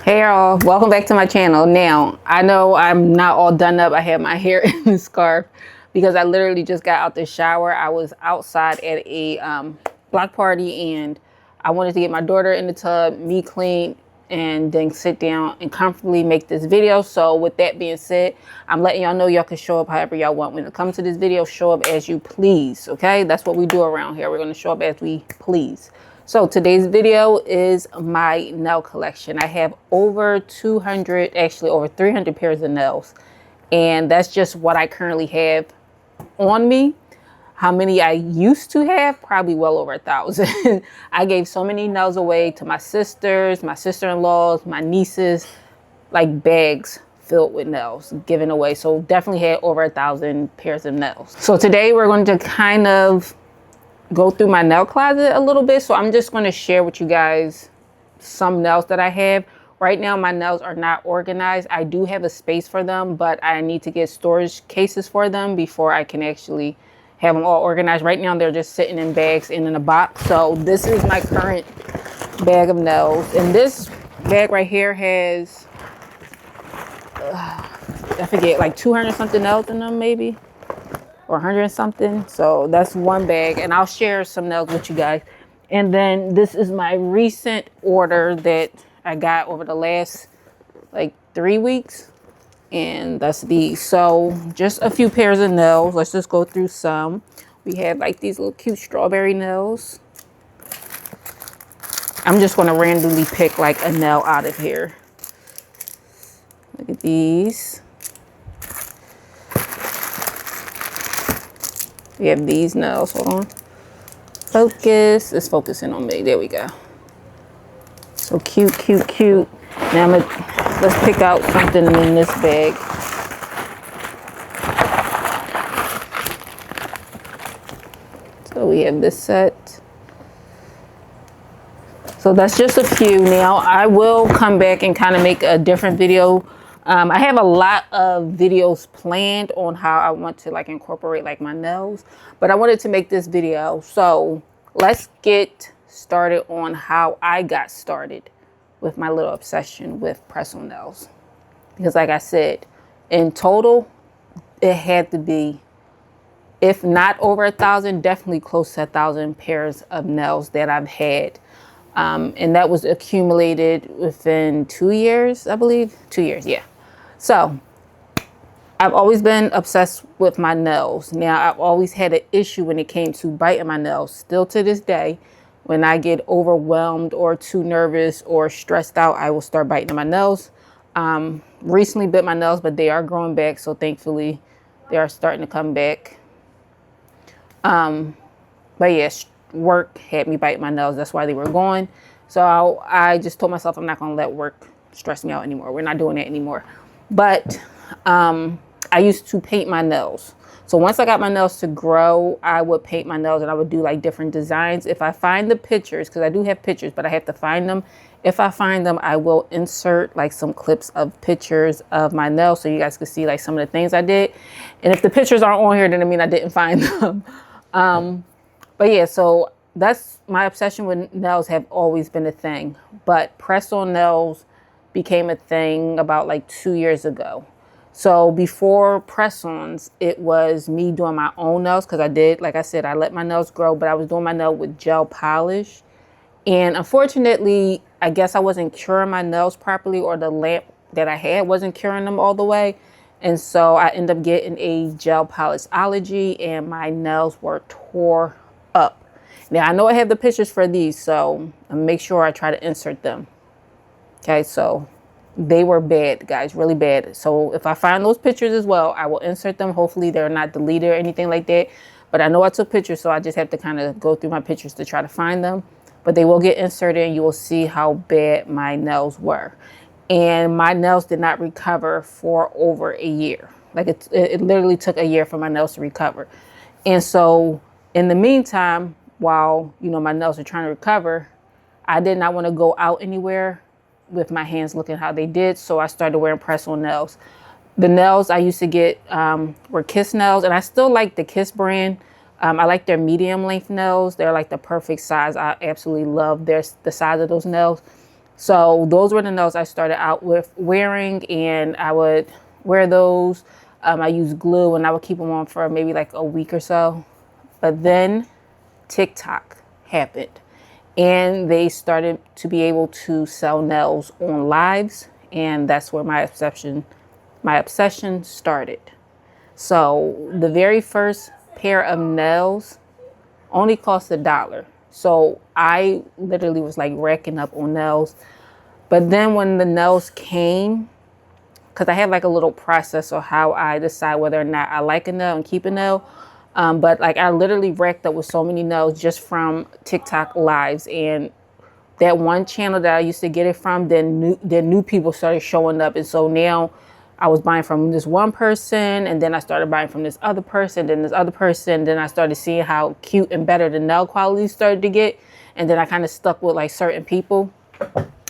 Hey y'all, welcome back to my channel. Now, I know I'm not all done up. I have my hair in a scarf because I literally just got out the shower. I was outside at a block party and I wanted to get my daughter in the tub, me clean, and then sit down and comfortably make this video. So with that being said, I'm letting y'all know y'all can show up however y'all want. When it comes to this video, show up as you please, okay? That's what we do around here. We're going to show up as we please. So today's video is my nail collection. I have over 200, actually over 300 pairs of nails. And that's just what I currently have on me. How many I used to have? Probably well over 1,000. I gave so many nails away to my sisters, my sister-in-laws, my nieces, like bags filled with nails given away. So definitely had over 1,000 pairs of nails. So today we're going to kind of go through my nail closet a little bit. So I'm just going to share with you guys some nails that I have. Right now my nails are not organized. I do have a space for them, but I need to get storage cases for them before I can actually have them all organized. Right now they're just sitting in bags and in a box. So this is my current bag of nails, and this bag right here has I forget, like 200 something nails in them, maybe, or 100 and something. So that's one bag, and I'll share some nails with you guys. And then this is my recent order that I got over the last like 3 weeks, and that's these. So just a few pairs of nails. Let's just go through some. We have like these little cute strawberry nails. I'm just going to randomly pick like a nail out of here. Look at these. We have these nails. Hold on. Focus. It's focusing on me. There we go. So cute, cute, cute. Now let's pick out something in this bag. So we have this set. So that's just a few. Now I will come back and kind of make a different video. I have a lot of videos planned on how I want to like incorporate like my nails, but I wanted to make this video. So let's get started on how I got started with my little obsession with press-on nails. Because like I said, in total, it had to be, if not over 1,000, definitely close to 1,000 pairs of nails that I've had. And that was accumulated within 2 years, I believe. 2 years, yeah. So I've always been obsessed with my nails. Now, I've always had an issue when it came to biting my nails. Still to this day, when I get overwhelmed or too nervous or stressed out, I will start biting my nails. Recently bit my nails, but they are growing back. So thankfully, they are starting to come back. But yes, work had me bite my nails. That's why they were gone. So I just told myself I'm not going to let work stress me out anymore. We're not doing that anymore. But I used to paint my nails. So once I got my nails to grow, I would paint my nails and I would do like different designs. If I find the pictures, because I do have pictures, but I have to find them. If I find them, I will insert like some clips of pictures of my nails so you guys can see like some of the things I did. And if the pictures aren't on here, then I mean I didn't find them. But yeah, so that's my obsession with nails have always been a thing. But press-on nails became a thing about like 2 years ago. So before press-ons, it was me doing my own nails because I did, like I said, I let my nails grow, but I was doing my nail with gel polish. And unfortunately, I guess I wasn't curing my nails properly, or the lamp that I had wasn't curing them all the way. And so I ended up getting a gel polish allergy and my nails were tore up. Now I know I have the pictures for these, so I'll make sure I try to insert them. Okay, so they were bad, guys, really bad. So if I find those pictures as well, I will insert them. Hopefully they're not deleted or anything like that. But I know I took pictures, so I just have to kind of go through my pictures to try to find them. But they will get inserted and you will see how bad my nails were. And my nails did not recover for over a year. Like it literally took a year for my nails to recover. And so in the meantime, while, you know, my nails are trying to recover, I did not want to go out anywhere with my hands looking how they did. So I started wearing press-on nails. The nails I used to get were Kiss nails, and I still like the Kiss brand. I like their medium length nails. They're like the perfect size. I absolutely love the size of those nails. So those were the nails I started out with wearing, and I would wear those. I used glue, and I would keep them on for maybe like a week or so. But then TikTok happened, and they started to be able to sell nails on lives, and that's where my obsession started. So the very first pair of nails only cost $1. So I literally was like racking up on nails. But then when the nails came, because I have like a little process of how I decide whether or not I like a nail and keep a nail. But like I literally racked up with so many nails just from TikTok lives, and that one channel that I used to get it from, then new people started showing up, and so now I was buying from this one person, and then I started buying from this other person, then this other person, then I started seeing how cute and better the nail quality started to get, and then I kind of stuck with like certain people.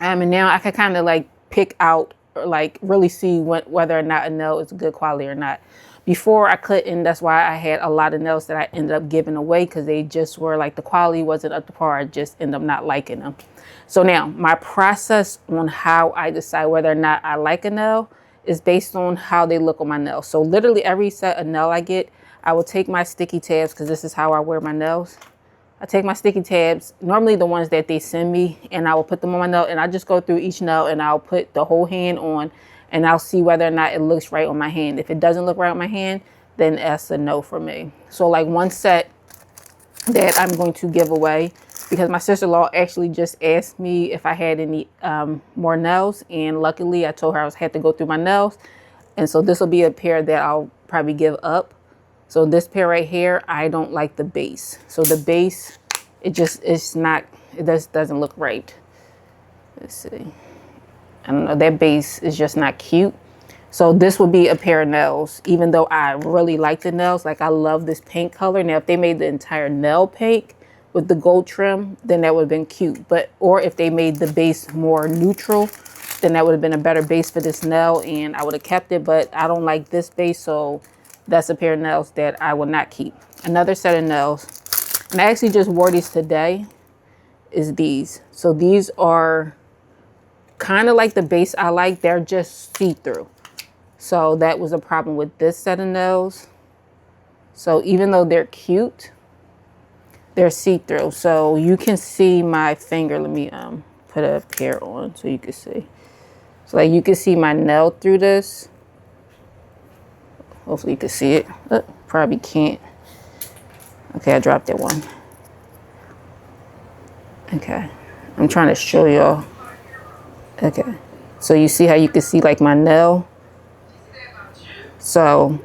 And now I can kind of like pick out or like really see whether or not a nail is good quality or not. Before I couldn't. That's why I had a lot of nails that I ended up giving away, because they just were like the quality wasn't up to par. I just ended up not liking them. So now my process on how I decide whether or not I like a nail is based on how they look on my nails. So literally every set of nail I get, I will take my sticky tabs, because this is how I wear my nails. I take my sticky tabs, normally the ones that they send me, and I will put them on my nail, and I just go through each nail and I'll put the whole hand on, and I'll see whether or not it looks right on my hand. If it doesn't look right on my hand, then that's a no for me. So like one set that I'm going to give away, because my sister-in-law actually just asked me if I had any more nails, and luckily I told her I had to go through my nails, and so this will be a pair that I'll probably give up. So this pair right here, I don't like the base. So the base, it just doesn't look right. Let's see. I don't know, that base is just not cute. So this would be a pair of nails, even though I really like the nails. Like I love this pink color. Now, if they made the entire nail pink with the gold trim, then that would have been cute. Or if they made the base more neutral, then that would have been a better base for this nail, and I would have kept it. But I don't like this base, so that's a pair of nails that I will not keep. Another set of nails, and I actually just wore these today, is these. So these are kind of like the base I like. They're just see-through. So that was a problem with this set of nails. So even though they're cute, they're see-through. So you can see my finger. Let me put a pair on so you can see. So like you can see my nail through this. Hopefully you can see it. Probably can't. Okay, I dropped that one. Okay, I'm trying to show y'all. Okay, so you see how you can see like my nail. So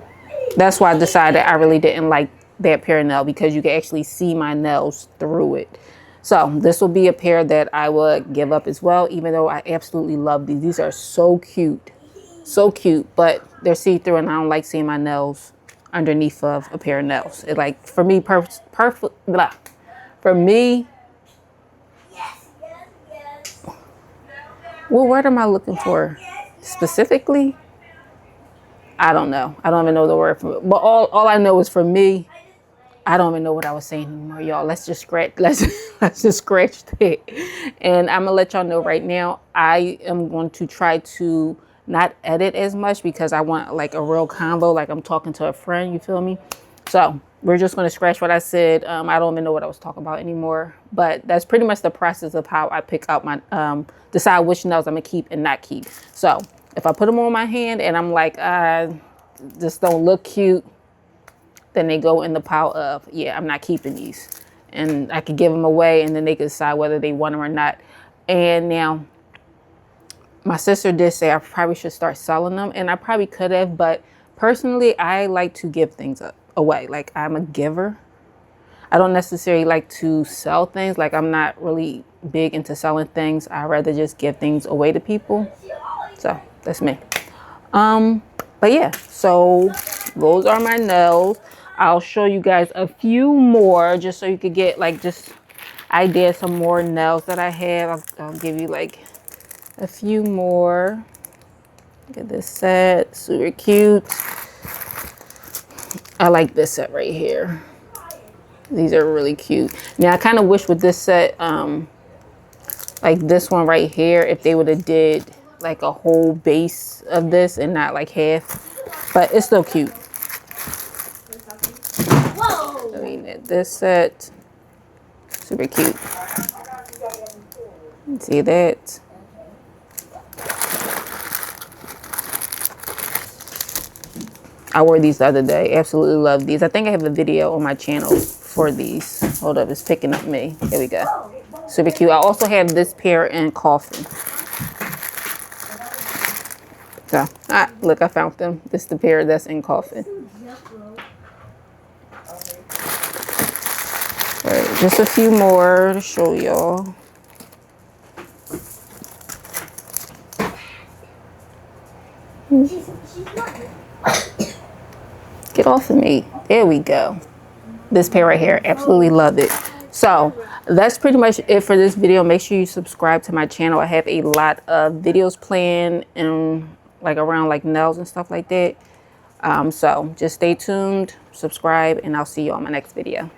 that's why I decided I really didn't like that pair of nail, because you can actually see my nails through it. So this will be a pair that I would give up as well, even though I absolutely love these. These are so cute. So cute, but they're see-through, and I don't like seeing my nails underneath of a pair of nails. It like, for me, perfect, blah. For me, what word am I looking for specifically? I don't know. I don't even know the word for it. But all I know is, for me, I don't even know what I was saying anymore, y'all. Let's just scratch that. And I'm gonna let y'all know right now, I am going to try to not edit as much, because I want like a real convo, like I'm talking to a friend, you feel me? So we're just going to scratch what I said. I don't even know what I was talking about anymore, but that's pretty much the process of how I pick out my, decide which nails I'm gonna keep and not keep. So if I put them on my hand and I'm like, just don't look cute, then they go in the pile of, yeah, I'm not keeping these. And I could give them away, and then they could decide whether they want them or not. And now, my sister did say I probably should start selling them, and I probably could have, but personally, I like to give things away. Like, I'm a giver. I don't necessarily like to sell things. Like, I'm not really big into selling things. I rather just give things away to people. So that's me. But yeah, so those are my nails. I'll show you guys a few more, just so you could get like just idea some more nails that I have. I'll give you like a few more. Look at this set, super cute. I like this set right here. These are really cute. Now I kind of wish with this set, Like this one right here, if they would have did like a whole base of this and not like half, but it's still cute. I mean, this set, super cute. See that? I wore these the other day. Absolutely love these. I think I have a video on my channel for these. Hold up, it's picking up me. Here we go. Super cute. I also have this pair in coffin. So, look, I found them. This is the pair that's in coffin. All right, just a few more to show y'all. Get off of me. There we go. This pair right here, absolutely love it. So that's pretty much it for this video. Make sure you subscribe to my channel. I have a lot of videos planned and like around like nails and stuff like that. So just stay tuned, subscribe, and I'll see you on my next video.